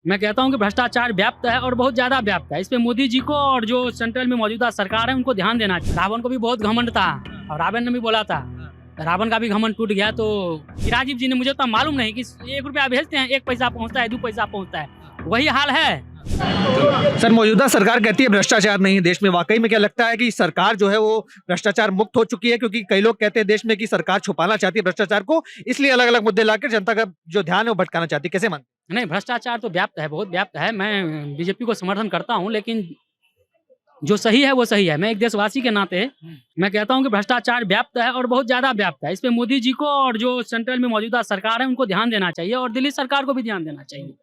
मैं कहता हूं कि भ्रष्टाचार व्याप्त है और बहुत ज्यादा व्याप्त है। इस पे मोदी जी को और जो सेंट्रल में मौजूदा सरकार है उनको ध्यान देना चाहिए। रावण को भी बहुत घमंड था और रावण ने भी बोला था, रावण का भी घमंड टूट गया। तो राजीव जी ने, मुझे तो मालूम नहीं कि 1 रुपया भेजते हैं 1 पैसा पहुंचता है 2 पैसा पहुंचता है, वही हाल है। सर, मौजूदा सरकार कहती है भ्रष्टाचार नहीं है देश में, वाकई में क्या लगता है कि सरकार जो है वो भ्रष्टाचार मुक्त हो चुकी है? क्योंकि कई लोग कहते हैं देश में कि सरकार छुपाना चाहती है भ्रष्टाचार को, इसलिए अलग अलग मुद्दे लाकर जनता का जो ध्यान है वो भटकाना चाहती है। कैसे मानते नहीं, भ्रष्टाचार तो व्याप्त है, बहुत व्याप्त है। मैं बीजेपी को समर्थन करता हूं, लेकिन जो सही है वो सही है। मैं एक देशवासी के नाते मैं कहता हूं कि भ्रष्टाचार व्याप्त है और बहुत ज्यादा व्याप्त है। इस पे मोदी जी को और जो सेंट्रल में मौजूदा सरकार है उनको ध्यान देना चाहिए और दिल्ली सरकार को भी ध्यान देना चाहिए।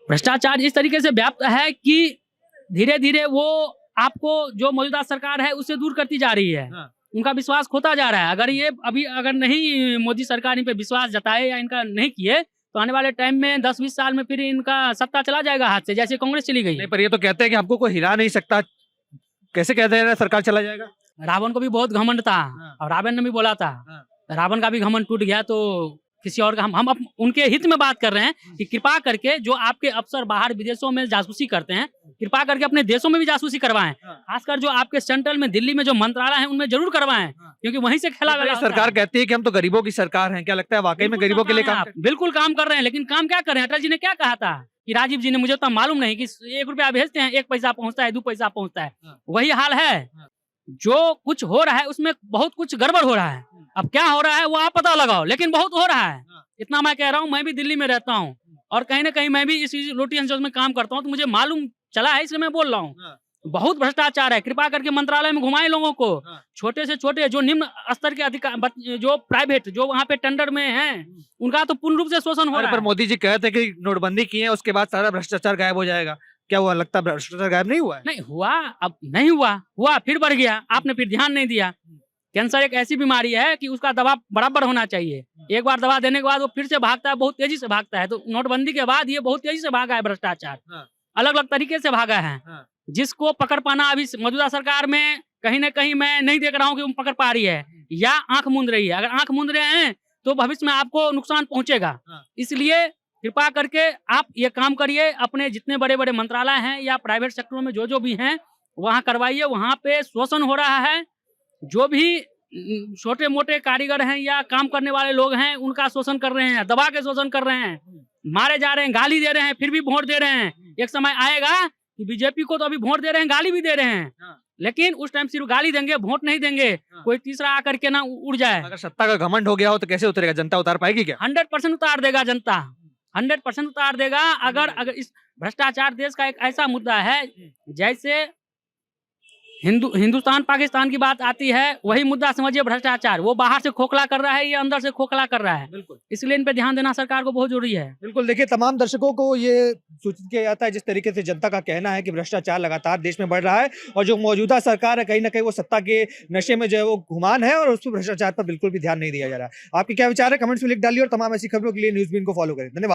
भ्रष्टाचार इस तरीके से व्याप्त है कि धीरे धीरे वो आपको जो मौजूदा सरकार है उससे दूर करती जा रही है। उनका विश्वास खोता जा रहा है। अगर ये अभी अगर नहीं मोदी सरकार इन पे विश्वास जताए या इनका नहीं किए तो आने वाले टाइम में 10-20 साल में फिर इनका सत्ता चला जाएगा हाथ से, जैसे कांग्रेस चली गई। नहीं, पर ये तो कहते हैं कि हमको कोई हिला नहीं सकता। कैसे कहते हैं सरकार चला जाएगा? रावण को भी बहुत घमंड था और रावण ने भी बोला था, रावण का भी घमंड टूट गया। तो किसी और का हम उनके हित में बात कर रहे हैं कि कृपा करके जो आपके अफसर बाहर विदेशों में जासूसी करते हैं, कृपा करके अपने देशों में भी जासूसी करवाएं। खासकर जो आपके सेंट्रल में दिल्ली में जो मंत्रालय है उनमें जरूर करवाएं, क्योंकि वहीं से खेला गया। सरकार कहती है कि हम तो गरीबों की सरकार है, क्या लगता है वाकई में गरीबों के लिए काम? बिल्कुल काम कर रहे हैं, लेकिन काम क्या कर रहे हैं? अटल जी ने क्या कहा था कि राजीव जी ने, मुझे तो मालूम नहीं कि 1 रुपया भेजते हैं 1 पैसा पहुंचता है 2 पैसा पहुंचता है, वही हाल है। जो कुछ हो रहा है उसमें बहुत कुछ गड़बड़ हो रहा है। अब क्या हो रहा है वो आप पता लगाओ, लेकिन बहुत हो रहा है। इतना मैं कह रहा हूँ, मैं भी दिल्ली में रहता हूँ और कहीं ना कहीं मैं भी इस रोटी अंचल में काम करता हूँ, तो मुझे मालूम चला है, इसलिए मैं बोल रहा हूँ। बहुत भ्रष्टाचार है। कृपा करके मंत्रालय में घुमाए लोगों को। छोटे से छोटे जो निम्न स्तर के अधिकार, जो प्राइवेट जो वहाँ पे टेंडर में हैं, उनका तो पूर्ण रूप से शोषण हो रहा है। पर मोदी जी कहते हैं कि नोटबंदी की है उसके बाद सारा भ्रष्टाचार गायब हो जाएगा। क्या हुआ? लगता है भ्रष्टाचार गायब नहीं हुआ है? नहीं हुआ, अब नहीं हुआ फिर बढ़ गया। आपने फिर ध्यान नहीं दिया। कैंसर एक ऐसी बीमारी है कि उसका दवा बराबर होना चाहिए। एक बार दवा देने के बाद वो फिर से भागता है, बहुत तेजी से भागता है। तो नोटबंदी के बाद ये बहुत तेजी से भागा है भ्रष्टाचार, अलग अलग तरीके से भागा है। जिसको पकड़ पाना अभी मौजूदा सरकार में कहीं ना कहीं मैं नहीं देख रहा हूँ कि वो पकड़ पा रही है या आंख मूंद रही है। अगर आंख मूंद रहे हैं तो भविष्य में आपको नुकसान पहुंचेगा। इसलिए कृपा करके आप ये काम करिए, अपने जितने बड़े बड़े मंत्रालय हैं या प्राइवेट सेक्टरों में जो भी हैं वहाँ करवाइए। वहाँ पे शोषण हो रहा है। जो भी छोटे मोटे कारीगर हैं या काम करने वाले लोग हैं उनका शोषण कर रहे हैं, दबा के शोषण कर रहे हैं, मारे जा रहे हैं, गाली दे रहे हैं, फिर भी वोट दे रहे हैं। एक समय आएगा कि बीजेपी को तो अभी वोट दे रहे हैं, गाली भी दे रहे हैं, लेकिन उस टाइम सिर्फ गाली देंगे, वोट नहीं देंगे। कोई तीसरा आकर के ना उड़ जाए। अगर सत्ता का घमंड हो गया हो तो कैसे उतरेगा? जनता उतार पाएगी क्या? 100% उतार देगा जनता, 100% उतार देगा। अगर इस भ्रष्टाचार देश का एक ऐसा मुद्दा है, जैसे हिंदुस्तान पाकिस्तान की बात आती है, वही मुद्दा समझिए भ्रष्टाचार। वो बाहर से खोखला कर रहा है, ये अंदर से खोखला कर रहा है। बिल्कुल, इसलिए इन पे ध्यान देना सरकार को बहुत जरूरी है। बिल्कुल, देखिए तमाम दर्शकों को ये सूचित किया जाता है जिस तरीके से जनता का कहना है कि भ्रष्टाचार लगातार देश में बढ़ रहा है और जो मौजूदा सरकार है कहीं ना कहीं वो सत्ता के नशे में जो है वो घुमान है और उस पर भ्रष्टाचार पर बिल्कुल भी ध्यान नहीं दिया जा रहा है। आपके क्या विचार है? कमेंट्स में लिख डालिए और तमाम ऐसी खबरों के लिए न्यूज़ बीन को फॉलो करें। धन्यवाद।